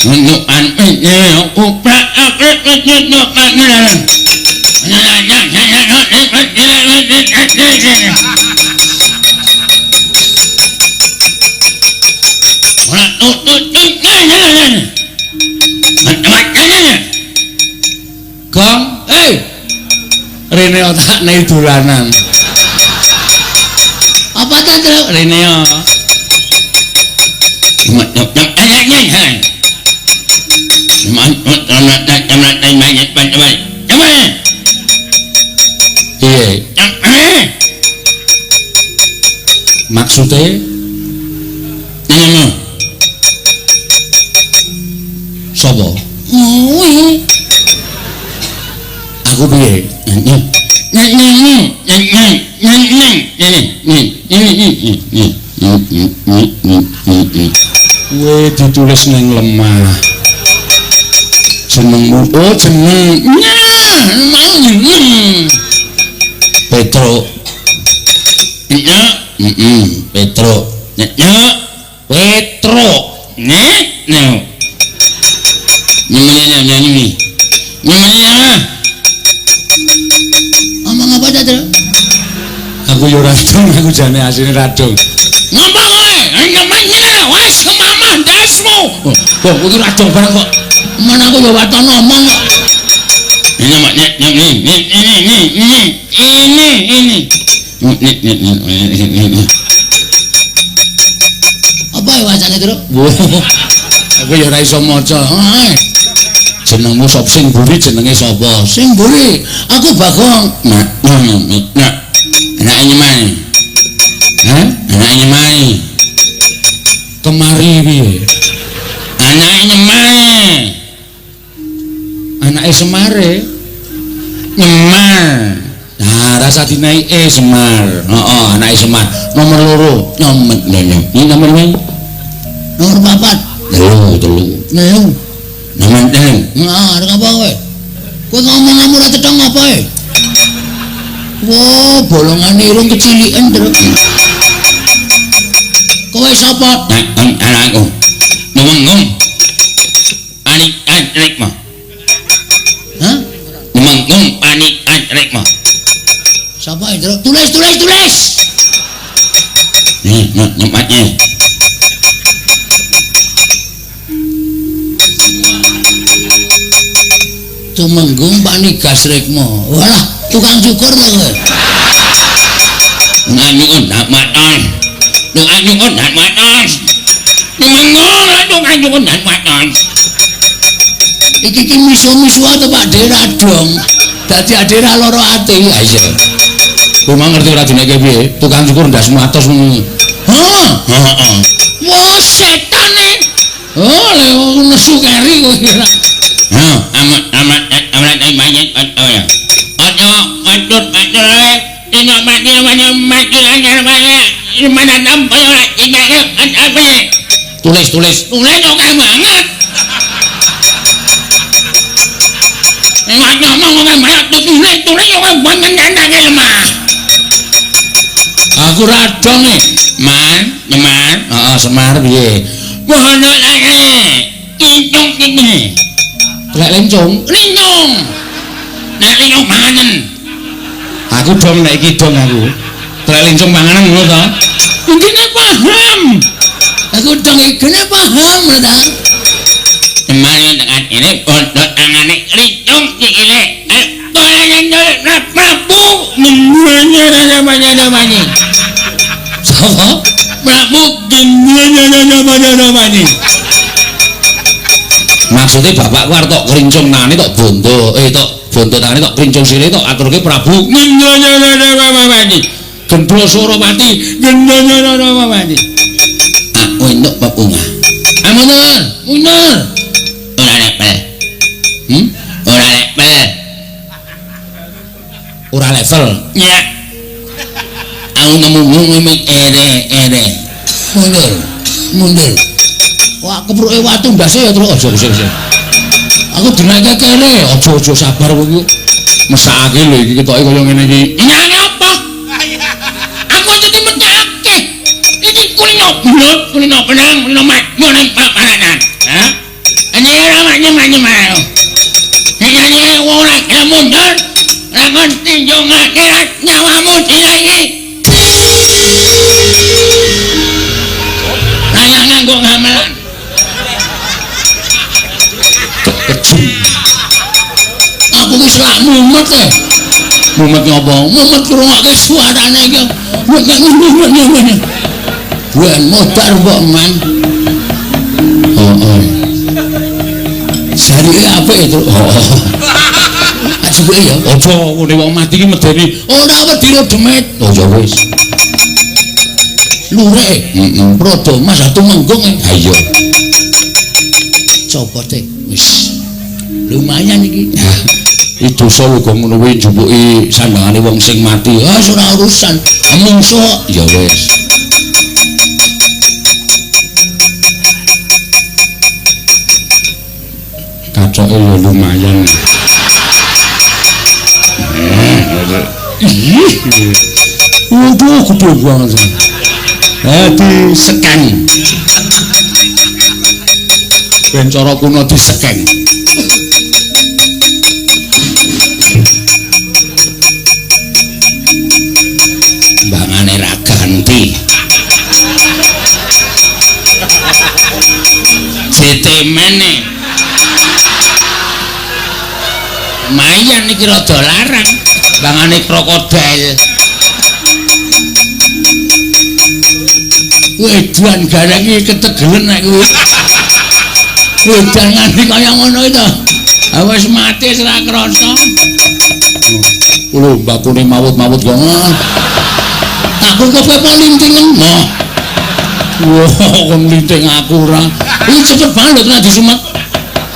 nukan uprak nukan Gong, Rene otak nih dolanan. Apa tadi? Rene yo. Maksudnya? Sopo? Aku piye? Kowe ditulis ning lemah. Jenengmu jeneng. Petro. Petro. Petro. Nyanyi. Ngomong apa tadi? Aku yo radung, aku jane asine radung. Ngomong kowe, namanya wes kemaman dasmu. Kok kuwi radung barang kok. Men aku yo waton ngomong kok. Ini. Apa ya wacane, Tru? Aku yo ora iso maca. Jenengmu sop sing mburi jenenge sapa? Sing mburi. Aku Bagong. Anake nyemai. Anake nyemai. Kemari piye? Anake nyemai. Anake Semare. Nyemar. Nah, rasa dinaiki Semar. Heeh, anake Semar. Nomor 2 nyomet nyonya. Ini nomor piro? Nomor 4. Telu. Nomor 3. Nah, arep apa kowe? Kowe ngomong ora cetha apa e? Wah, bolongan irung kecilikan terus. Kowe sapa? Anakku. Ngomong. Panik rek mah. Hah? Ngomong panik rek mah. Sapa itu? Tulis. Nih, nyempatnya. Tumenggung panigas rekmo. Walah, tukang cukur to kowe. Nganyun dak maton. Nganyun dak maton. Tumenggung tukang dak maton. Iki misu-misu to Pak Deradong. Dadi adera loro ati. Ha iya. Kowe ngerti ora jenenge piye? Tukang cukur ndas matos ngono. Heeh. Wah, setane. Oh, le nesu keri kowe kira. Amat banyak ya. Aduh, tengok mana nampak tulis oke banget. Ngomong oke banget tulis oke banget lemah. Aku radong nih, Semar. Semar piye? Mohon kincung ini. Lek lincung. Nek lincung manganen. Aku dong nek iki dong aku. Lek lincung manganen ngono to. Intine paham. Aku dong iki paham lho ta. Kemarin dengan ini pondok angane lincung iki lek. Prabu namanya. Sapa? Prabu namanya. Maksudnya bapakku arep tok krincung nangane tok bondo, bondo tangane tok krincung sile tok aturke Prabu. Gendro Suropati. Aku entuk pepungah. Mundur. Ora lepel. Ora level. Ya. Aku ngomong ere. Mundur. Wah, kepruke watu ndase ya terus aja. Aku dinake kere, aja sabar kowe iki. Mesake lho iki ketoke kaya ngene iki. Nyane apa? Aku iki mesake. Iki kulino penang, kulino mat, ngene paparanan. Hah? nyungake nyawamu dina iki. Kaya nganggo gamelan. Aku wis lak mumet e. Mumet ngopo? Mumet ngrungokke suarane iki. Wen modar mbok man. Oh. Jarike apik itu. Aja ya. Aja ngene wong mati iki medeni. Ora wedi demit. Oh ya wis. Lurek. Prodo Mas atu menggung. Ha iya. Coba teh wis. Lumayan iki. Itu solo kok ngono kuwi njupuk sandangane wong sing mati. Ah ora urusan. Mungsu ya wis. Kacoke ya lumayan. Waduh gede banget. Di seken. Ben cara kuno di seken. Bangane ra ganti. Cetemene. Mayan iki rada larang. Bangane krokodil. Wedan gareng iki ketegelen nek kuwi. Wedan nganti kaya ngono itu. Wis mati ora krasa. Lho mbakune mawut-mawut kok. Aku kok linting no. Wah, kon linting aku ora. Iki cepet banget nek disumet.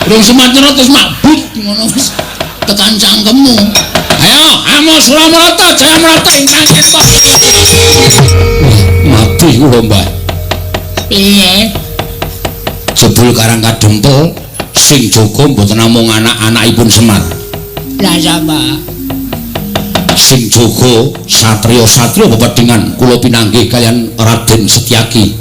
Rung sumet terus mabut ngono wis tekan cangkemmu. Ayo, amo Suramrata, Jayamrata ingkang kita. Mati kula, Mbah. Piye? Jebul Karang Kadempel sing jaga mboten namung anak-anakipun Semar. Lah sapa? Sing jaga satriya-satriya bebedhingan kula pinanggih kalian Raden Setyaki.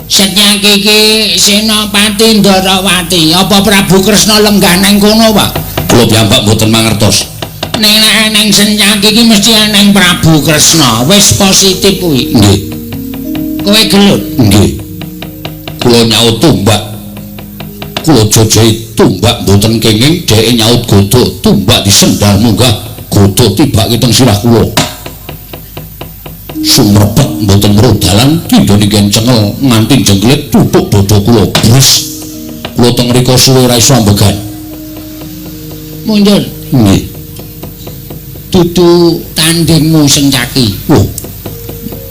Setyaki iki Senopati Ndarawati, apa Prabu Kresna lenggah neng kono, Pak? Kula piyambak mboten mangertos. Nek neng Setyaki iki mesti neng Prabu Kresna. Wis positif kuwi. Nggih. Kowe gelut? Nggih. Kula nyaut tumbak. Kula jojohi tumbak mboten kenging, dheweke nyaut godhok tumbak disendal munggah godhok tibake teng sirah kula. Sumrepet mboten weruh dalan tindhone kencengel nganti jengklit tutuk dada kula bres. Kula teng mriko suwe ora iso ambegan. Mundur. Nggih. Dudu tandingmu Setyaki. Oh.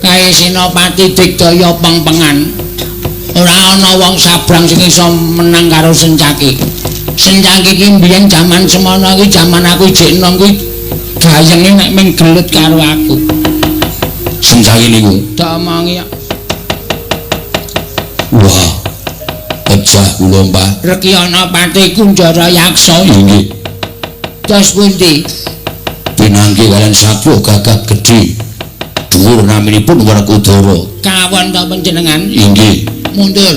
Kae Senopati Digdaya peng-pengan. Ora ana wong sabrang sing iso menang karo Setyaki. Setyaki iki mbiyen jaman semono iki jaman aku jek enom kuwi gayenge nek ming gelut karo aku. Setyaki niku. Damangi. Wah. Pejah kula, Mbah. Rekyana Pati Kunjara Yaksa. Nggih. Terus pundi? Pinanggih kalian satya gagah gedhe. Dhuwur naminipun Werkudara. Kawon ta panjenengan? Inggih. Mundur.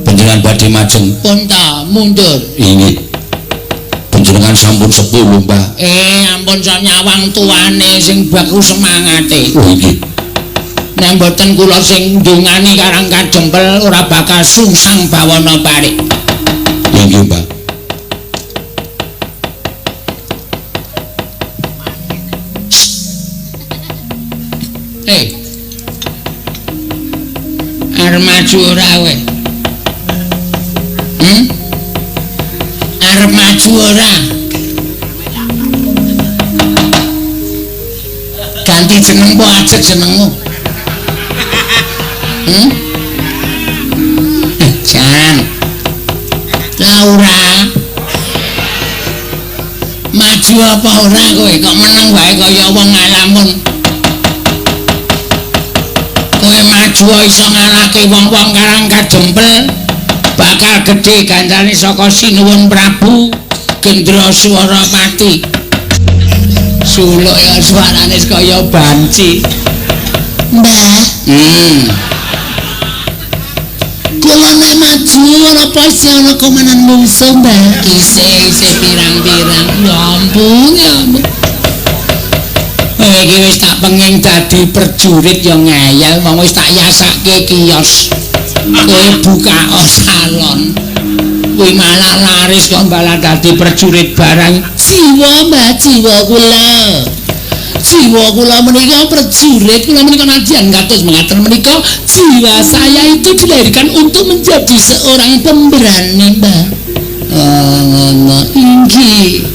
Panjenengan badhe majeng. Pun ta, mundur. Inggih. Panjenengan sampun sepuh lho, Mbah. Ampun so nyawang tuane sing baku semangate. Oh inggih. Nek mboten kula sing ndungani Karang Kadempel ora bakal sungsang bawana parik. Inggih, Mbah. Arep maju ora kowe? Arep maju ora? Ganti jeneng po ajek jenengmu. Jan. Laura. Maju apa ora kowe? Kok meneng wae kaya wong ngalamun. Kowe maju iso ngalahke wong-wong Karang Kadempel. Bakal gedhe gancane saka Sinuwun Prabu Gendra Pati. Suluk ya suarane kaya banci. Mbah. Kula nek maju ora pasti ana komanan mungsuh, Mbah. Isih pirang-pirang. Ya ampun, ya ampun. iki wis tak pengin dadi prajurit ya ngeyel wong wis tak yasake kios. Kowe buka salon. Kuwi malah laris kok malah dadi prajurit barang. Jiwa Mbah, jiwa kula. Jiwa kula menika prajurit, kula menika nadyan kados mengaten menika jiwa saya itu dilahirkan untuk menjadi seorang pemberani, Mbah. Inggih.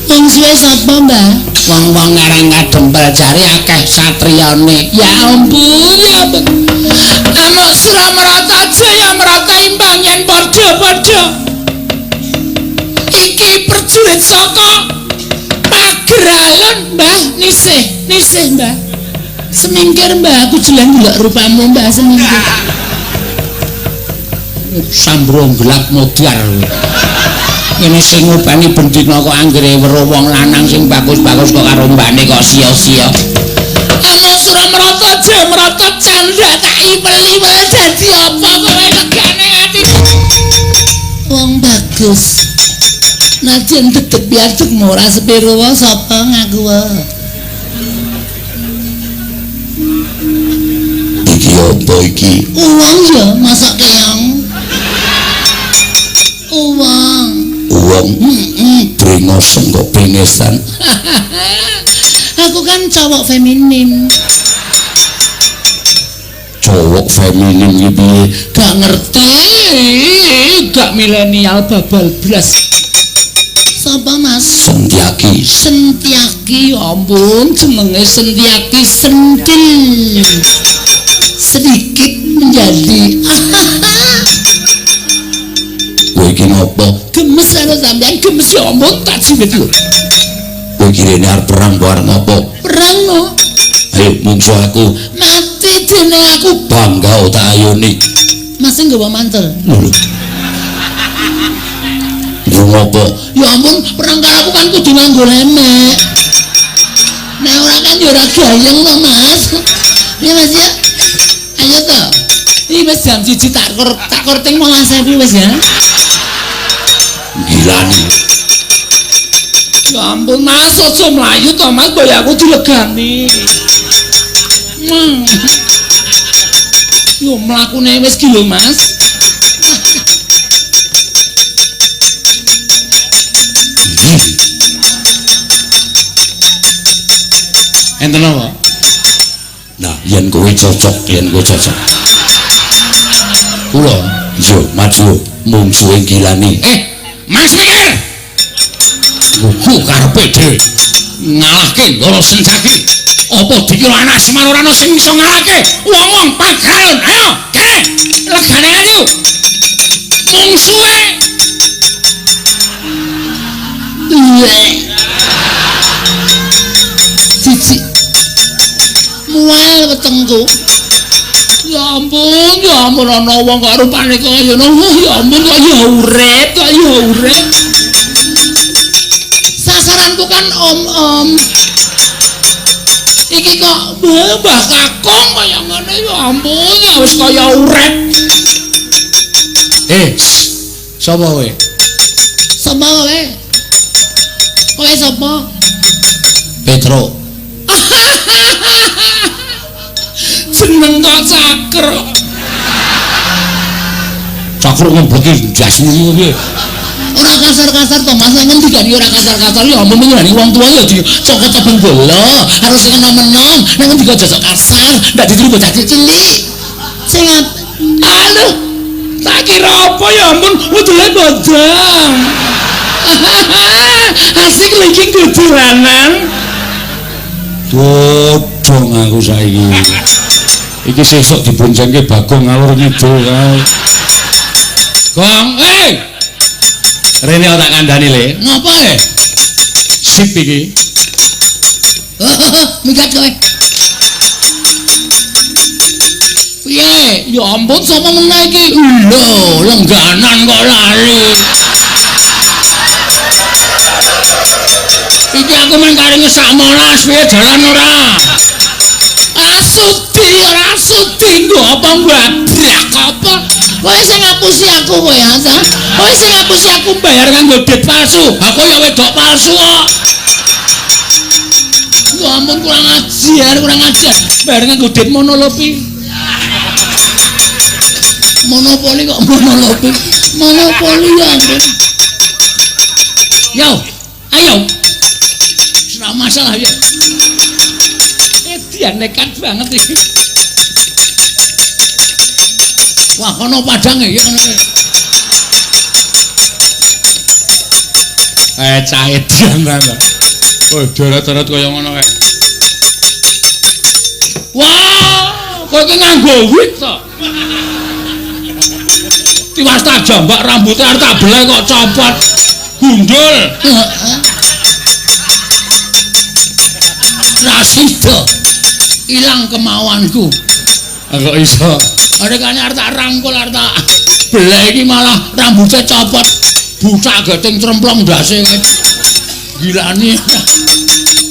Wong suwe sapa, Mbah? Wong-wong ngarang kadempel jare akeh satriyane. Ya ampun, ya ampun. Amuk sira merata jaya merata imbang yen padha-padha. Iki prajurit saka Pageralon, Mbah. Nisih, Mbah. Semingkir, Mbah, aku jelang ndelok rupamu, Mbah, semingkir. Sambrong gelap modar. Ini sing ngubani bendina kok anggere weruh wong lanang sing bagus-bagus kok karo mbane kok sia-sia. Amuk sira merata jaya merata candra tak iwel-iwel dadi apa kowe legane ati. Wong bagus. Najan tetep biaduk ora sepiro wae sapa ngaku wae. Iki apa iki? Uang ya, masak keong. Uang. Brengosong kok pengesan. Aku kan cowok feminim. Cowok feminim iki piye? Gak ngerti. Gak milenial babal blas. Sapa Mas? Sentiaki. Sentiaki, ya ampun jenenge Sentiaki sentil. Sedikit menjadi. Kowe iki ngopo? Gemes karo sampean, gemes ya ampun tak jiwit lho. Kowe iki rene arep perang apa arep ngopo? Perang no. Ayo mungsuh aku. Mati dene aku bangga tak ayoni. Mas nggawa mantel. Lho. Ngopo? Ya ampun, perang karo aku kan kudu nganggo lemek. Nek ora kan ya ora gayeng to, Mas. Ya Mas ya. Ayo to. Iki wis jam 1 tak korting 15.000 wis ya. Gila nih. Ya ampun, Mas, aja mlayu to, Mas, boyo aku dilegani. Yo mlakune wis ki lho, Mas. Enten apa? Nah, yen kowe cocok. Kula, yo maju mungsuhe Gilani. Mas mikir. Lugu karepe dhewe. Ngalahke Ndara Sencaki. Apa dikira anak Semar ora ana sing iso ngalahke wong-wong Pageralon? Ayo, kene. Legane ayo. Mungsuhe. Cici. Mual wetengku. Ya ampun ana wong kok rupane kaya ngono. Ya ampun kok ya urip. Sasaranku kan om. Iki kok Mbah Kakung kaya ngene ya ampun ya wis kaya urip. Sapa kowe? Sapa kowe? Kowe sapa? Petro. Jeneng kok Cakra. Cakra ngebleki jasmu iki. Ora kasar-kasar to, Mas, ngendikane ora kasar-kasar ya ampun ngrani wong tuwa ya dicokot tebeng bola, harus enom-enom, nek ngendika jasa kasar, ndak ditiru bocah cilik. Sing aduh, tak kira apa ya ampun, udule bodong. Asik lho iki guduranan. Bodong aku saiki. Iki sesuk diboncengke Bagong ngalor ngidul kae. Gong, Rene tak kandhani le. Ngapa Sip iki. Mikat kowe. Piye? Ya ampun sapa meneh iki? Lho, lengganan kok lali. Iki aku mung kari ngesak molas piye dalan ora? Sudi nggo apa mbabrak apa? Kowe sing ngapusi aku kowe ya, Sa. Kowe sing ngapusi aku bayar kanggo duit palsu. Aku ya wedok palsu kok. Ya ampun kurang ajar. Bareng nggodhet monolopi. Monopoli kok monolopi. Monopoli ya ampun. Yo, ayo. Ora masalah ya. Dia nekat banget iki. Wah, kono padange ya kono. Cah edan ta. Oh, darat-darat kaya ngono kae. Wah, kowe iki nganggo wig to. Tiwas tak jambak rambute arep tak beleh kok copot. Gundul. Heeh. Rasida. Ilang kemauanku. Kok iso? Arekane arep tak rangkul arep tak beleh iki malah rambutnya copot. Bucak geting tremplong ndase. Gilane.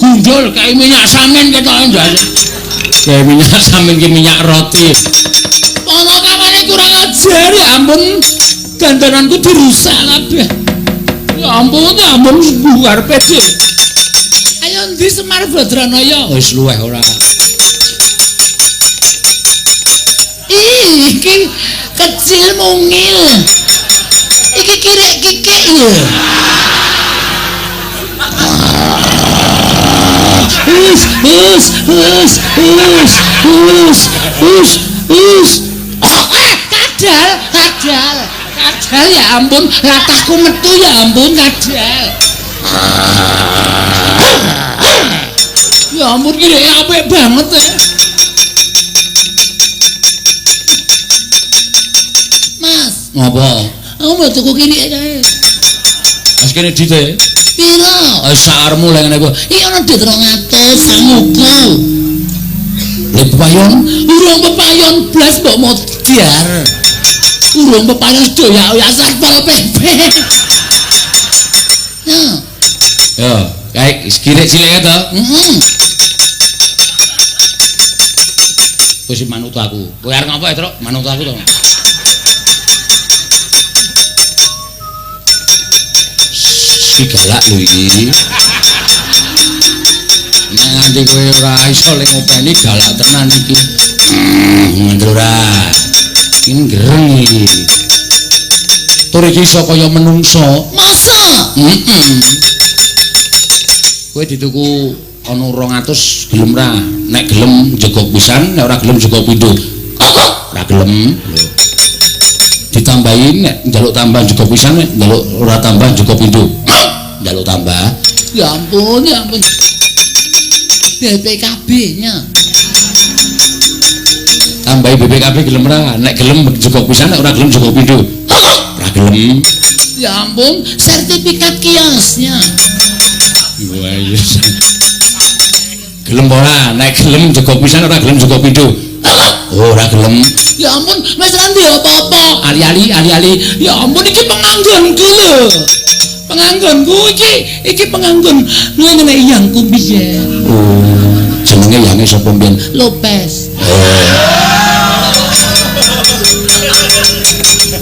Gundul kayak minyak samin ketoke ndase. Kayak minyak samin ki minyak roti. Ono kamane kurang ajar ya ampun. Dandananku dirusak kabeh. Ya ampun buar pede. Ayo ndi Semar Badranaya? Wis luweh ora. Iki kecil mungil. Iki kirek-kikik ya. Kadal ya ampun, latahku metu ya ampun kadal. Ya ampun iki apik banget ya. Mas. Ngopo? Aku mau tuku kini kae. Mas kene dite. Piro? Sarmu lek ngene ku. Iki ana dit 200 samuku. Lek urung pepayon blas mbok modar. Urung pepayon doyak satpol PP. Nah. Yo, kae cilik-cilik to. Heeh. Wis manut aku. Kowe arep ngapa ya, Truk? Manut aku to. Si galak lho iki. Nek nganti kowe ora iso lek ngopeni galak tenan iki. Ngendro ora. Iki gereng iki. Tur iki iso kaya menungso. Masa? Kowe dituku ana 200 gelem ra? Nek gelem jegok pisan, nek ora gelem jegok pindho. Ora gelem. Ditambahin nek njaluk tambah jegok pisan, nek njaluk ora tambah jegok pindho. Njaluk tambah. Ya ampun. BPKB-nya. Tambahi BPKB gelem ra? Nek gelem jegok pisan, nek ora gelem jegok pindho. Ora gelem. Ya ampun, sertifikat kiosnya. Wah iya. Gelem ora? Nek gelem jegok pisan, ora gelem jegok pindho. Ora gelem. Ya ampun, wis ra ndek apa-apa. Ali-ali. Ya ampun iki penganggonku lho. Penganggonku iki penganggon ngene yangku biyen. Oh, jenenge yange sapa mbiyen? Lopez.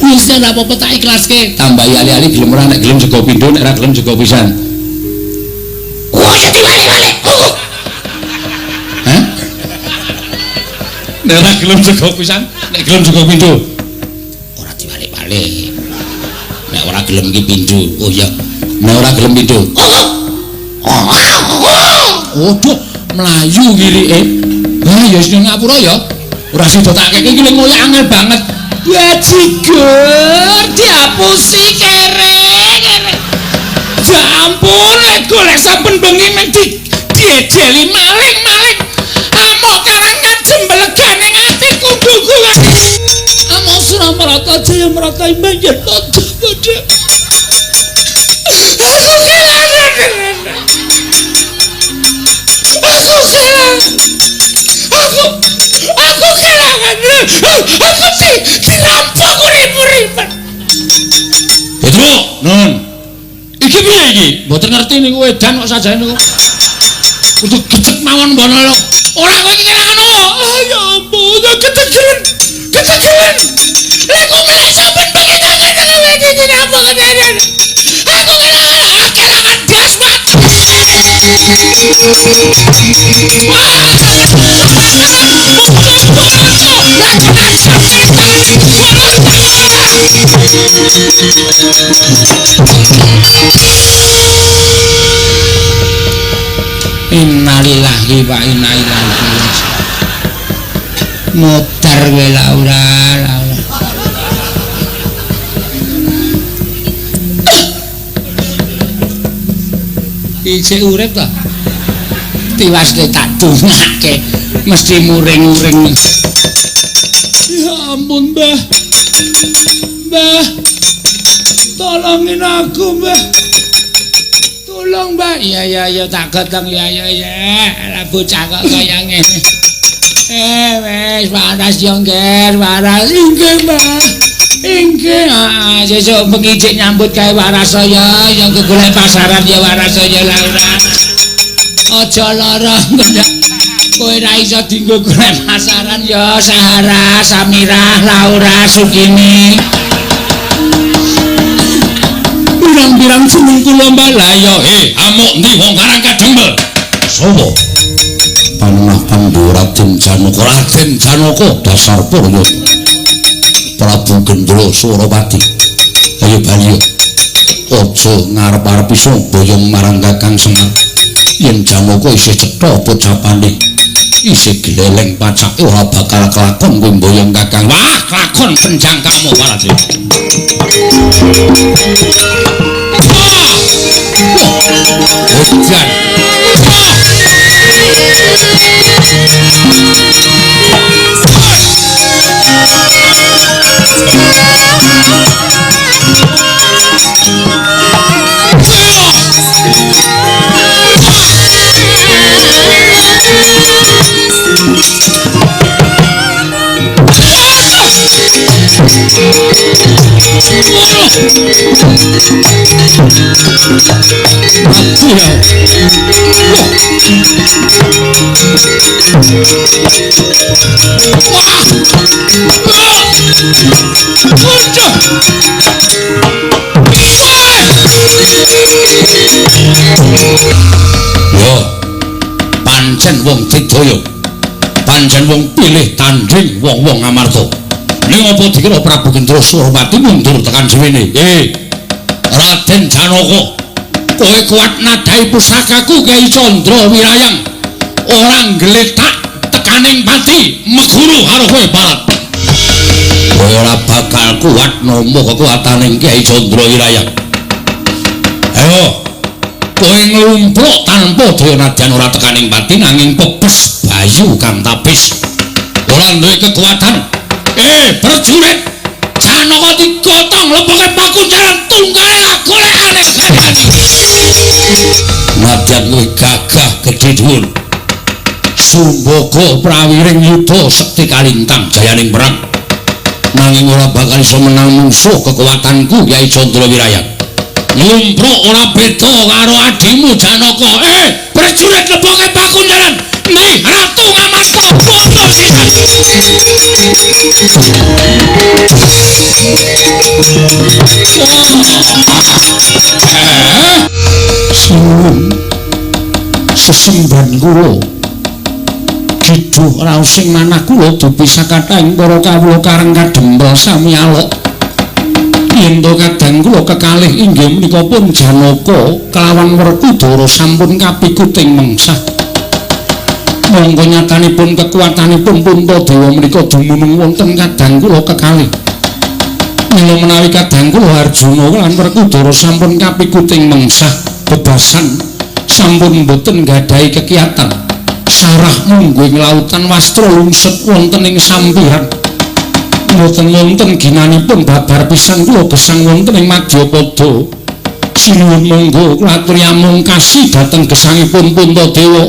Wis ora apa-apa tak ikhlaske. Tambahi ali-ali gelem ora, nek gelem jegok pindho, nek ora gelem jegok pisan. Oh, ya diwali-wali. Hah? Nek ora gelem jegok pisan, nek gelem jegok pindho. Ora diwali-wali. Nek ora gelem iki pindho. Oh iya. Nek ora gelem pindho. Waduh, mlayu kirike. Lah ya wis nang ngapura ya. Ora sida tak keke iki lho angel banget. Bajigur diapusi kere. Ya ampun, lek golek saben bengi men diedeli maling. Amok karangan jemblegan ning atiku kudu. Amok Suramarata Jaya Marata imbang yen padha. Aku kelangan. Aku sih dirampok urip-uripan. Pedro, nun. Iki piye iki? Mboten ngerti niku edan kok sajane niku. Kudu gecek mawon mbono lho. Ora kowe iki kelangan opo? Ya ampun, kecekelen. Lek kok malah sampean begitu iki dirampok kejadian. Aku kelangan das, Pak. Innalillahi wa inna ilaihi raji'un. Muter kowe Laura. Isih urip ta? Tiwasne tak dongake mesti muring-muring. Ya ampun, Mbah. Mbah. Tolongin aku, Mbah. Tolong, Mbah. Iya tak gotong ya. Lah bocah kok kaya ngene. Wis waras yo nggih, waras inggih, Mbah. Inggih, sesuk bengi dik nyambut gawe waras saya, yang gegolek pasaran ya waras saya Laura. Aja lara ngendak. Kowe ra iso dienggo golek pasaran ya Sahara, Samirah, Laura, Sukini. Pirang-pirang jeneng kula Mbah lah ya. Amuk ndi wong karang kadembel. Sopo? Panah Pandhu Raden Janaka. Raden Janaka dasar Purya. Prabu Gendro Suropati. Ayo bali. Aja ngarep-arep iso boyong marang Kakang Semar. Yen Janaka isih cetha pocapane, isih gleleng pacake ora bakal kelakon kowe boyong Kakang. Wah, kelakon penjang kamu Palade. Hujan. Pancen wong Tidaya, pancen wong pilih tanding wong-wong Amarta. Ning apa dikira Prabu Gendro Suropati mundur tekan suwene? Raden Janaka, kowe kuat nadai pusakaku Kyai Candra Wirayang. Ora nggletak tekaning pati meguru karo kowe Barat. Kowe ora bakal kuat nampa kekuataning Kyai Candra Wirayang. Ayo, kowe nglumpruk tanpa daya nadyan ora tekaning pati nanging pepes bayu kang tapis. Ora duwe kekuatan. Prajurit Janaka digotong leboke pakunjaran tunggale lah golekane gandani. Nadyan kowe gagah gedhe dhuwur. Sumbaga prawiring yuda sekti kalintang jayaning perang. Nanging ora bakal iso menang mungsuh kekuatanku Kyai Candra Wirayang. Lumpruk ora beda karo adimu Janaka. Prajurit leboke pakunjaran. Nih Ratu Ngamarta mundur sisan. Sesemban kula Kidul raosing manah kula dipisah kathahing para kawula kareng kadempel sami alok. Yen to kadang kula kekalih inggih menika pun Janaka kelawan Werkudara sampun kapikuting mengsah. Monggo nyatanipun kekuatanipun Puntadewa menika dumunung wonten kadang kula kekalih. Mila menawi kadang kula Arjuna lan Werkudara sampun kapikuting mengsah bebasan sampun boten gadhahi kekiyatan. Sarah mungguing lautan wastra lungsut wonten ing sampihan. Mboten wonten ginanipun babar pisan kula gesang wonten ing Madyapada. Sinuwun monggo kula aturi amungkasi dhateng gesangipun Puntadewa.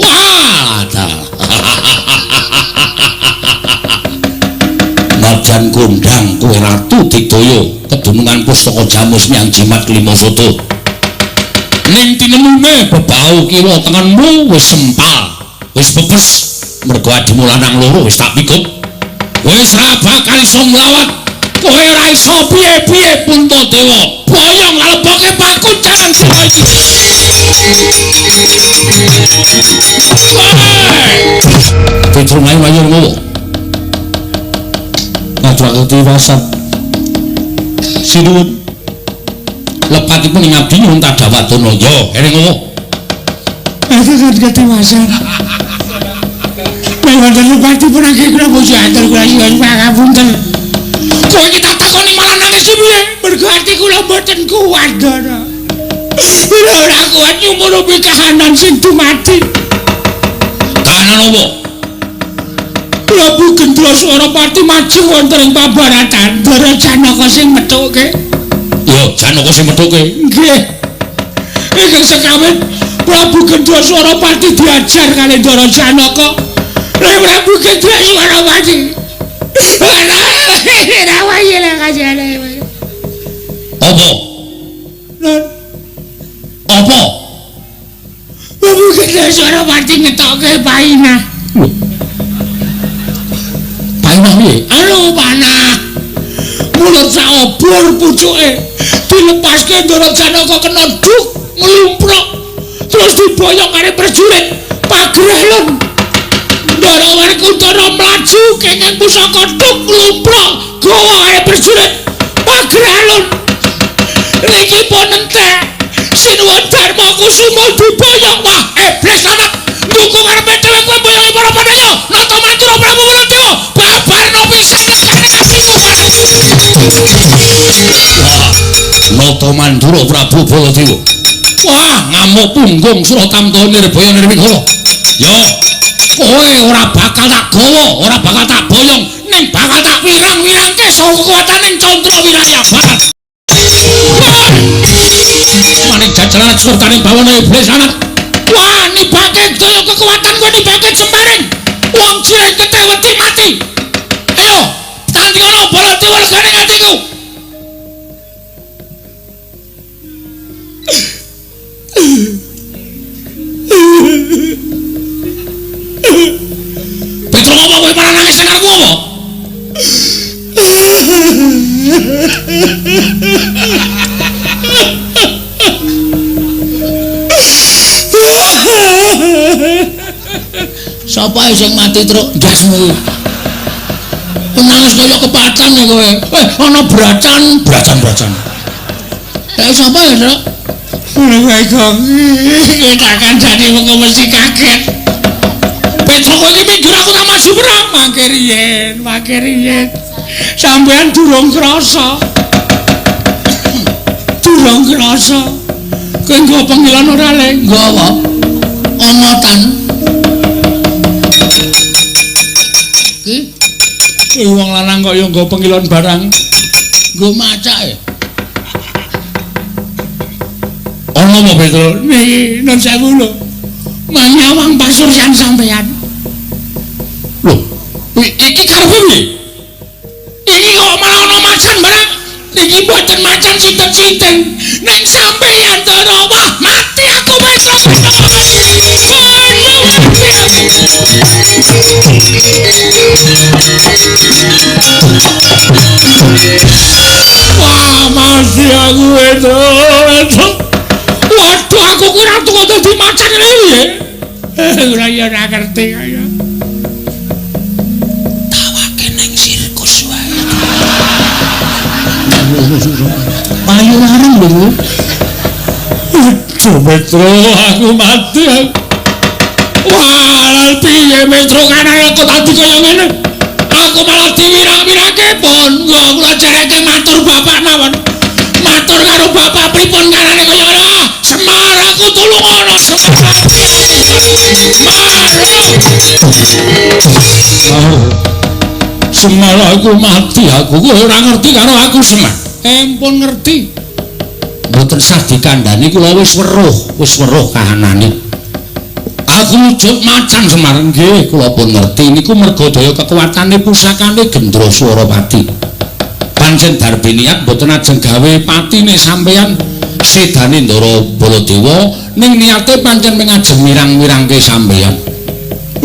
Nadyan kondhang kowe Ratu Tidaya kedunungan Pustaka Jamus nyang jimat 5 foto. Ning tinemune bebau kiwa tengenmu wis sempal. Wis pepes mergo adimu lanang loro wis tak pikut. Wis ra bakal iso mlawat. Kowe ora iso piye-piye Puntadewa. Boyong leboke pakunjaran sira iki. Pitrungai wayur ngowo. Kadrak tiwasan. sinuwun. Lepatipun ing abdi nyuwun tadhawadana. Yo, ene ngono. Sangat ketiwasan. Wonten lepatipun akeh kula bojo atur kula nyuwun pangapunten. Kok iki tak takoni malah nangis piye? Mergo ati kula mboten kuat, Dara. Ora kuat nyumurupi kahanan sing dumadi. Kahanan apa? Prabu Gendroswara Pati maju wonten ing pabaratan Ndara Janaka sing methuke. Yo, Janaka sing methuke. Nggih. Ingkang sekawit Prabu Gendroswara Pati diajar kali Ndara Janaka. Lah Prabu Gendroswara Pati. Ora wae lek kajane. Apa? Apa? Prabu Gendroswara Pati ngetoke painah. Panah piye? Anu panah. Mulut sak obor pucuke dilepaske Ndara Janaka kena duk nglumpruk terus diboyong karo prajurit Pagrelun. Ndara Werkudara mlaju kenging pusaka duk nglumpruk gawa karo prajurit Pagrelun. Niki pun entek Sinuwun Darma Kusuma diboyong. Wah, iblis anak ndukung karepe dhewe kowe boyongi para pandhawa. Nata mantura Prabu Baladewa babarno pisan Nata Mandura Prabu Baladewa. Wah, ngamuk punggung Suratamta Nirbaya Nirmikala. Yo, kowe ora bakal tak gawa, ora bakal tak boyong, ning bakal tak wirang-wirangke saka kekuwataning Candra Wiraya Barat. Manik jajalan surtaning bawana iblis anak. wah nibake daya kekuatan kowe nibake Sembaring. Wong cilik kethe wedi mati. Ayo, tandingono Baladewa legane atiku. Petro apa kowe malah nangis nang karepku apa? Sapa sing mati truk ndasmu? Nangis kaya kepatan ya kowe. Ana bracan. Lah sapa ya, Truk? Kowe kok kita kan jadi wong mesti kaget. Petro kowe iki minggir aku tak maju perang. Mangke riyen. Sampeyan durung krasa. Kowe nggo panggilan ora le? Nggo apa? Ongotan. Wong lanang kok ya nggo panggilan barang. Nggo macak ya. Ana apa Petro? Niki nun sewu lho. Manyawang pasuryan sampeyan. Lho, iki karepe piye? Iki kok malah ana macan barang. Niki boten macan sinten-sinten. Nek sampeyan Ndara wah mati aku wis wah masih aku itu. Waduh aku kira tuh dadi macan piye. Ora ya ora ngerti kaya. Tawake ning sirkus wae. Payu larang lho. Metro aku mati. Wah, piye Metro kan aku tadi kaya ngene. Aku malah diwirang-wirake pun. Nggo kula jareke matur bapak mawon. Matur karo bapak pripun karane kaya ngene. Semar aku tulung ana Semar. Semar aku mati aku ora ngerti karo aku Semar. Empun ngerti. Mboten sah dikandhani kula wis weruh kahanane. Aku wujud macan Semar nggih kula pun ngerti niku merga daya kekuatane pusakane Gendroswara Pati. Pancen darbe niat mboten ajeng gawe patine sampeyan sedane Ndara Baladewa ning niate pancen mengajeng mirang-mirangke sampeyan.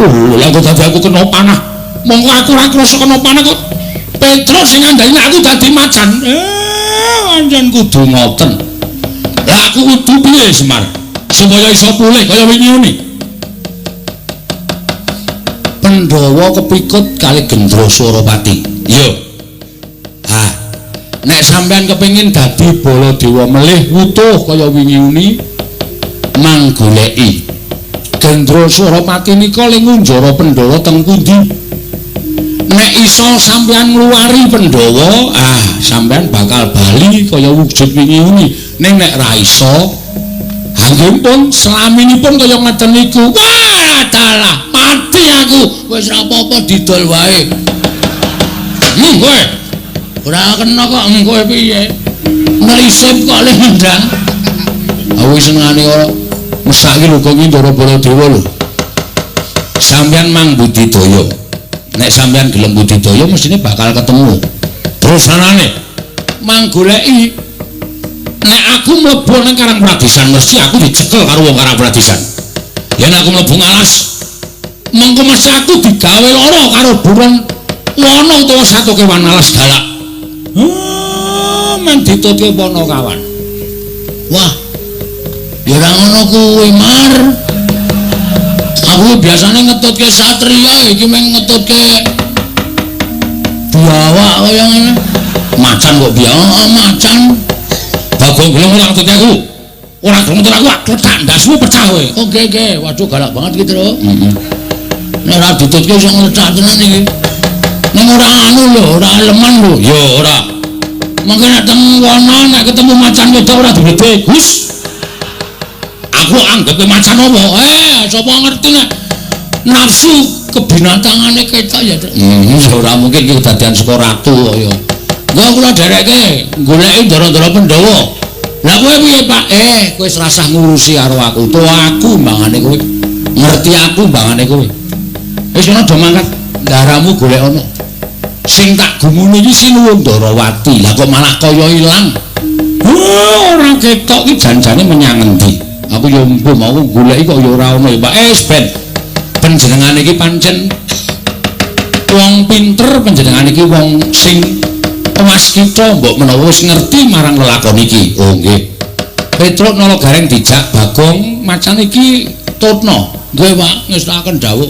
Lha kok dadi aku kena panah. Monggo aku ora krasa kena panah kok. Petro sing ngandani aku dadi macan. Pancen kudu ngoten. Lah aku kudu piye Semar? Supaya iso pulih kaya wingi. Pandhawa kepikut kali Gendroswara Pati. Yo. nek sampean kepengin dadi Baladewa melih utuh kaya wingi-wingi mang goleki Gendra Suropati nika ling Unjara Pandhawa teng pundi nek iso sampean ngluwari Pandhawa sampean bakal bali kaya wujud wingi-wingi ning nek ra iso anggipun selaminipun kaya ngeten niku wah dalah mati aku wis ra apa-apa didol wae kowe ora kena kok kowe piye mlisip kok le ngendang aku senengane kok mesake lho kok Ndara Baladewa lho sampean mang budidaya nek sampean gelem budidaya mestine bakal ketemu terus anane mang goleki nek aku mlebu nang Karang Pradisan mesti aku dicekel karo wong Karang Pradisan yen aku mlebu ngalas mengko mesti aku digawe lara karo buron wono utawa satu kewan alas galak men ditutke pono kawan wah ya ora ngono kuwi Mar aku biasane ngetutke satria iki meng ngetutke biawak kaya ngene macan kok biawak macan Bagong gelem ora ngetutke aku ora gelem ngetut aku kletak ndasmu pecah kowe oke waduh galak banget gitu lho nek ora ditutke iso ngletak tenan iki ning ora anu lho ora leman lho ya ora mengko nek teng wono nek ketemu macan wedok ora digedhe Gus aku anggap macan apa sapa ngerti nek nafsu kebinatangane ketok ya ora mungkin iki kedadian saka ratu kok ya gua kula dereke goleki Ndara Pandhawa lah kowe piye Pak kowe wis rasah ngurusi karo aku to aku mbangane kowe ngerti aku mbangane kowe wis ana do mangkat ndaramu golek ana sing tak gumuni iki Sinuwun Ndarawati lah kok malah kaya ilang ora ketok iki janjane menyang endi aku yo mbuh mau goleki kok ya ora ana ya Pak ben panjenengan iki pancen wong pinter panjenengan iki wong sing waskita mbok menawa wis ngerti marang lelakon iki oh nggih Petruk nala gareng dijak Bagong macan iki tutno nggih Pak ngestaken dawuh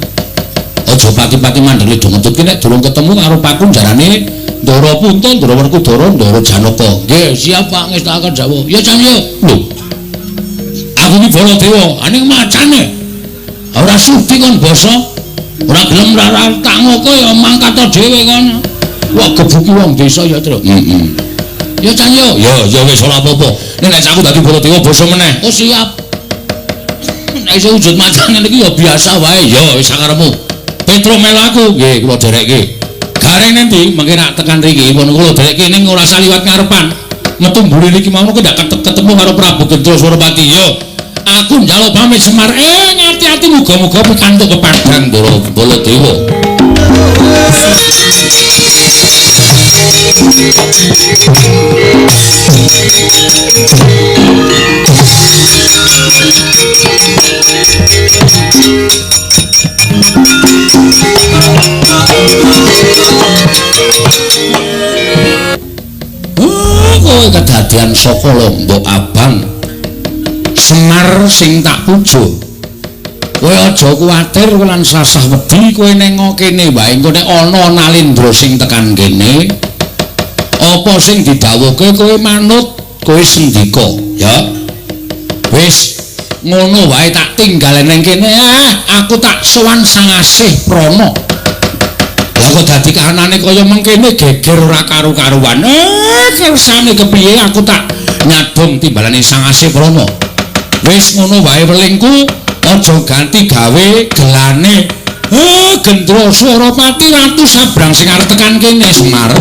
aja pati-pati mandhele do ngetutke nek durung ketemu karo pakun jarane Ndara Punta Ndara Werkudara Ndara Janaka nggih siap Pak ngestaken dawuh ya Jan yo lho aku iki Baladewa aning macane ora sudi kon basa ora gelem lara tangoko ya mangkat dhewe kono wah gebuki wong desa ya Tru ya Jan yo ya wis ora apa-apa nek aku dadi Baladewa basa meneh oh siap nek iso wujud macan ngene iki ya biasa wae ya wis sakarepmu Petro melu aku nggih kula dereke gareng nanti mengke nak tekan riki pun kula dereke ning ora saliwat ngarepan metu mburi niki mau kok ndak ketemu karo Prabu Gendra Suropati yo aku njaluk pamit Semar ngati-ati muga-muga pikantuk kepadang Ndara Baladewa kowe kedadian saka Lombok Abang Semar sing tak pujo kowe aja kuwatir lan sasah wedi kowe ning kene wae engko nek ana Nalendra sing tekan kene apa sing didhawuhke kowe manut kowe sendika ya wis ngono wae tak tinggal ning kene aku tak sowan Sangasih Prana lah kok dadi kahanane kaya mengkene geger ora karu-karuan kersane kepiye aku tak nyadong timbalane Sangasih Prana wis ngono wae welingku aja ganti gawe gelane Gendra Suropati Ratu Sabrang sing arep tekan kene Semar